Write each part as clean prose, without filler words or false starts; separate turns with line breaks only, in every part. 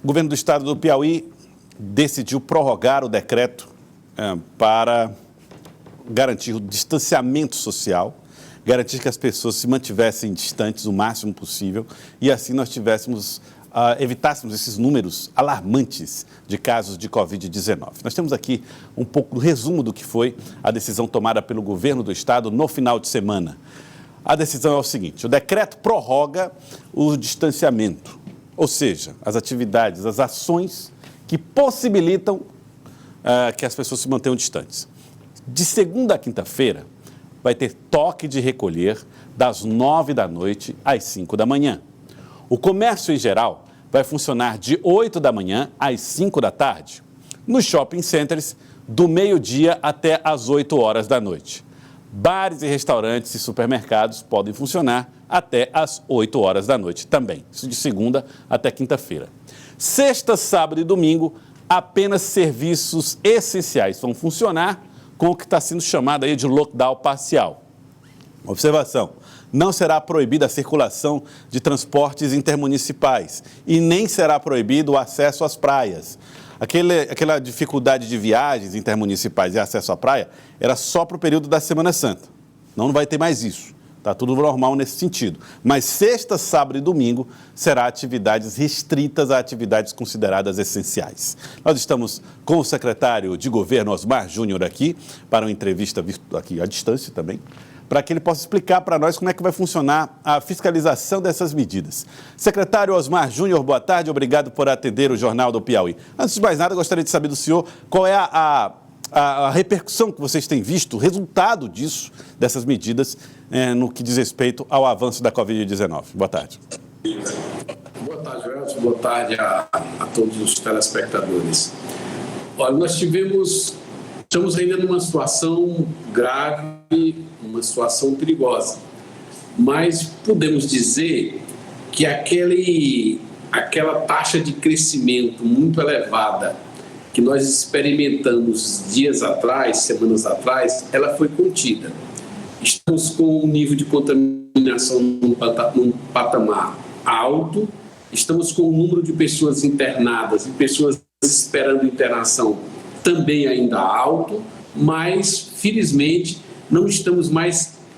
O governo do estado do Piauí decidiu prorrogar o decreto para garantir o distanciamento social, garantir que as pessoas se mantivessem distantes o máximo possível e assim nós evitássemos esses números alarmantes de casos de Covid-19. Nós temos aqui um pouco do resumo do que foi a decisão tomada pelo governo do estado no final de semana. A decisão é o seguinte: o decreto prorroga o distanciamento, ou seja, as atividades, as ações que possibilitam que as pessoas se mantenham distantes. De segunda a quinta-feira, vai ter toque de recolher das 9 da noite às 5 da manhã. O comércio em geral vai funcionar de 8 da manhã às 5 da tarde. Nos shopping centers, do meio-dia até às 8 horas da noite. Bares e restaurantes e supermercados podem funcionar até às 8 horas da noite também. Isso de segunda até quinta-feira. Sexta, sábado e domingo, apenas serviços essenciais vão funcionar com o que está sendo chamado aí de lockdown parcial. Observação: não será proibida a circulação de transportes intermunicipais e nem será proibido o acesso às praias. Aquela dificuldade de viagens intermunicipais e acesso à praia era só para o período da Semana Santa. Não vai ter mais isso. Está tudo normal nesse sentido. Mas sexta, sábado e domingo será atividades restritas a atividades consideradas essenciais. Nós estamos com o secretário de Governo, Osmar Júnior, aqui, para uma entrevista aqui à distância também, para que ele possa explicar para nós como é que vai funcionar a fiscalização dessas medidas. Secretário Osmar Júnior, boa tarde, obrigado por atender o Jornal do Piauí. Antes de mais nada, gostaria de saber do senhor qual é a repercussão que vocês têm visto, o resultado disso, dessas medidas, no que diz respeito ao avanço da Covid-19. Boa tarde.
Boa tarde, Welson. Boa tarde a todos os telespectadores. Olha, nós estamos ainda numa situação grave, uma situação perigosa, mas podemos dizer que aquela taxa de crescimento muito elevada que nós experimentamos dias atrás, semanas atrás, ela foi contida. Estamos com um nível de contaminação num patamar alto, estamos com o número de pessoas internadas e pessoas esperando internação também ainda alto, mas, felizmente,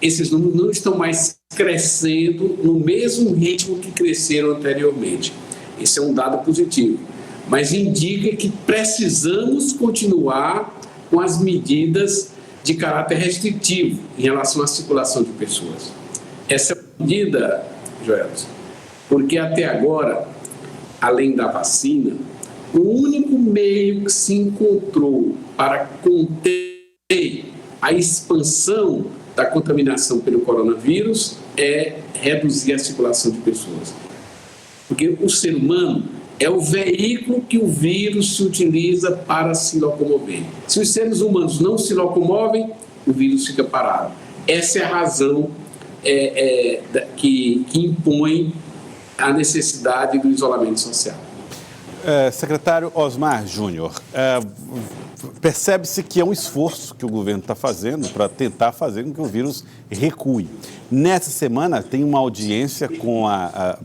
esses números não estão mais crescendo no mesmo ritmo que cresceram anteriormente. Esse é um dado positivo, mas indica que precisamos continuar com as medidas de caráter restritivo em relação à circulação de pessoas. Essa é uma medida, Joelson, porque até agora, além da vacina, o único meio que se encontrou para conter a expansão da contaminação pelo coronavírus é reduzir a circulação de pessoas. Porque o ser humano é o veículo que o vírus se utiliza para se locomover. Se os seres humanos não se locomovem, o vírus fica parado. Essa é a razão que impõe a necessidade do isolamento social.
Secretário Osmar Júnior, percebe-se que é um esforço que o governo está fazendo para tentar fazer com que o vírus recue. Nessa semana tem uma audiência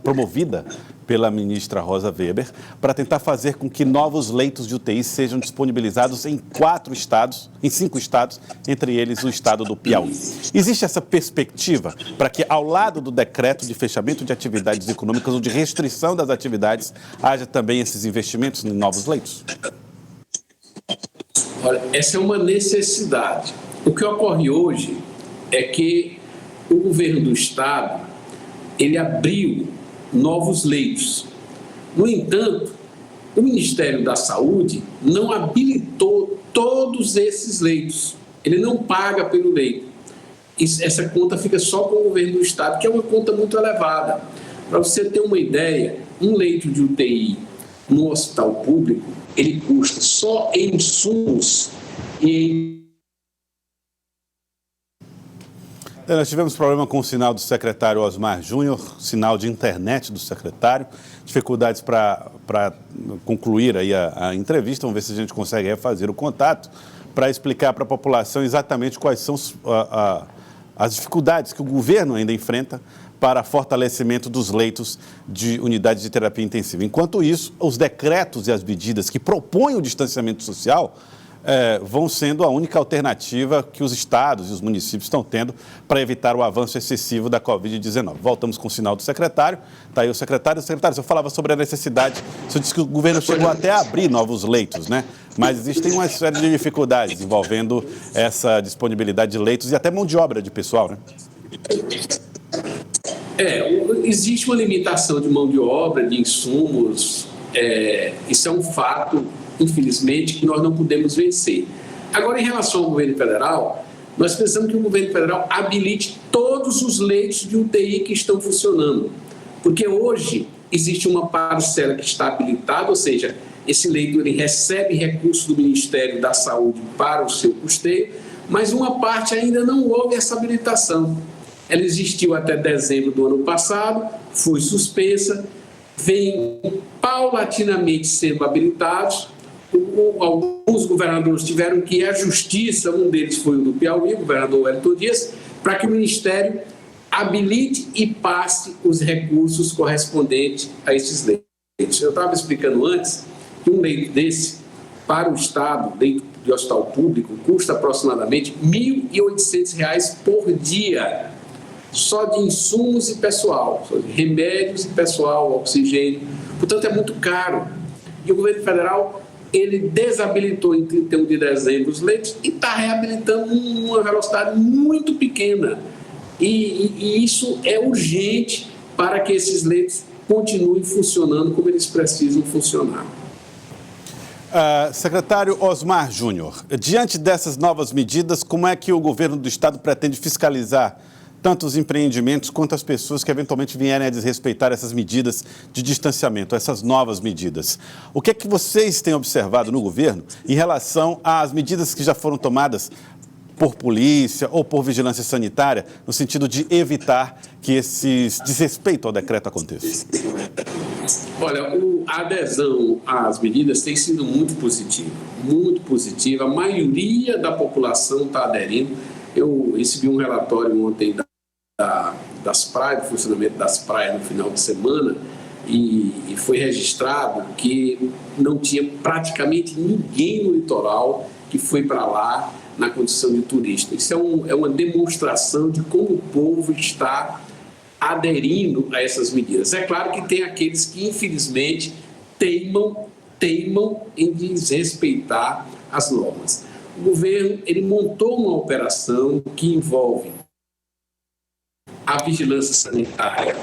promovida pela ministra Rosa Weber para tentar fazer com que novos leitos de UTI sejam disponibilizados em 5 estados, entre eles o estado do Piauí. Existe essa perspectiva para que, ao lado do decreto de fechamento de atividades econômicas ou de restrição das atividades, haja também esses investimentos em novos leitos?
Olha, essa é uma necessidade. O que ocorre hoje é que o governo do estado, ele abriu novos leitos. No entanto, o Ministério da Saúde não habilitou todos esses leitos. Ele não paga pelo leito. Essa conta fica só com o governo do estado, que é uma conta muito elevada. Para você ter uma ideia, um leito de UTI no hospital público, ele custa só em insumos e em...
Nós tivemos problema com o sinal do secretário Osmar Júnior, sinal de internet do secretário, dificuldades para concluir aí a entrevista. Vamos ver se a gente consegue refazer o contato para explicar para a população exatamente quais são as dificuldades que o governo ainda enfrenta para fortalecimento dos leitos de unidades de terapia intensiva. Enquanto isso, os decretos e as medidas que propõem o distanciamento social vão sendo a única alternativa que os estados e os municípios estão tendo para evitar o avanço excessivo da Covid-19. Voltamos com o sinal do secretário. Está aí o secretário. Secretário, você falava sobre a necessidade, você disse que o governo chegou até a abrir novos leitos, né? Mas existem uma série de dificuldades envolvendo essa disponibilidade de leitos e até mão de obra de pessoal, né?
Existe uma limitação de mão de obra, de insumos, isso é um fato, infelizmente, que nós não podemos vencer. Agora, em relação ao governo federal, nós pensamos que o governo federal habilite todos os leitos de UTI que estão funcionando, porque hoje existe uma parcela que está habilitada, ou seja, esse leito ele recebe recursos do Ministério da Saúde para o seu custeio, mas uma parte ainda não houve essa habilitação. Ela existiu até dezembro do ano passado, foi suspensa, vem paulatinamente sendo habilitados. Alguns governadores tiveram que ir à justiça, um deles foi o do Piauí, o governador Wellington Dias, para que o Ministério habilite e passe os recursos correspondentes a esses leitos. Eu estava explicando antes que um leito desse, para o Estado, leito de hospital público, custa aproximadamente R$ 1.800 por dia, só de insumos e pessoal, só de remédios e pessoal, oxigênio. Portanto, é muito caro. E o governo federal, ele desabilitou em 31 de dezembro os leitos e está reabilitando uma velocidade muito pequena. E isso é urgente para que esses leitos continuem funcionando como eles precisam funcionar.
Secretário Osmar Júnior, diante dessas novas medidas, como é que o governo do Estado pretende fiscalizar tanto os empreendimentos quanto as pessoas que eventualmente vierem a desrespeitar essas medidas de distanciamento, essas novas medidas? O que é que vocês têm observado no governo em relação às medidas que já foram tomadas por polícia ou por vigilância sanitária, no sentido de evitar que esse desrespeito ao decreto aconteça?
Olha, a adesão às medidas tem sido muito positiva, muito positiva. A maioria da população está aderindo. Eu recebi um relatório ontem das praias, do funcionamento das praias no final de semana, e foi registrado que não tinha praticamente ninguém no litoral que foi para lá na condição de turista. Isso é uma demonstração de como o povo está aderindo a essas medidas. É claro que tem aqueles que, infelizmente, teimam em desrespeitar as normas. O governo ele montou uma operação que envolve a vigilância sanitária,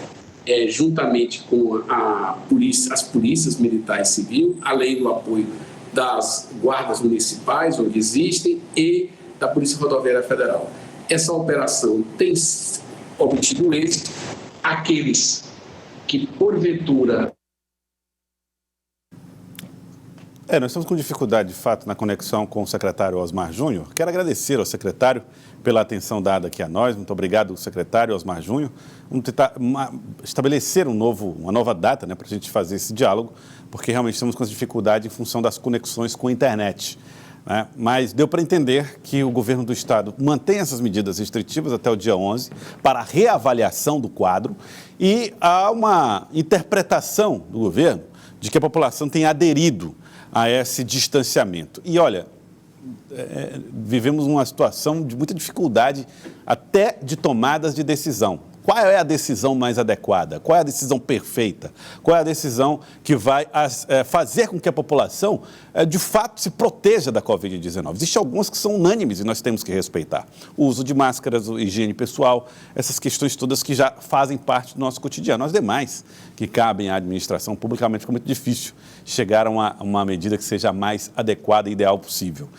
juntamente com as polícias militar e civil, além do apoio das guardas municipais, onde existem, e da Polícia Rodoviária Federal. Essa operação tem obtido êxito. Aqueles que, porventura...
Nós estamos com dificuldade, de fato, na conexão com o secretário Osmar Júnior. Quero agradecer ao secretário pela atenção dada aqui a nós. Muito obrigado, secretário Osmar Júnior. Vamos tentar estabelecer uma nova data, né, para a gente fazer esse diálogo, porque realmente estamos com dificuldade em função das conexões com a internet, né? Mas deu para entender que o governo do Estado mantém essas medidas restritivas até o dia 11 para reavaliação do quadro, e há uma interpretação do governo de que a população tem aderido a esse distanciamento. E olha, vivemos uma situação de muita dificuldade até de tomadas de decisão. Qual é a decisão mais adequada? Qual é a decisão perfeita? Qual é a decisão que vai fazer com que a população, de fato, se proteja da Covid-19? Existem algumas que são unânimes e nós temos que respeitar. O uso de máscaras, a higiene pessoal, essas questões todas que já fazem parte do nosso cotidiano. As demais, que cabem à administração, publicamente fica muito difícil chegar a uma medida que seja a mais adequada e ideal possível.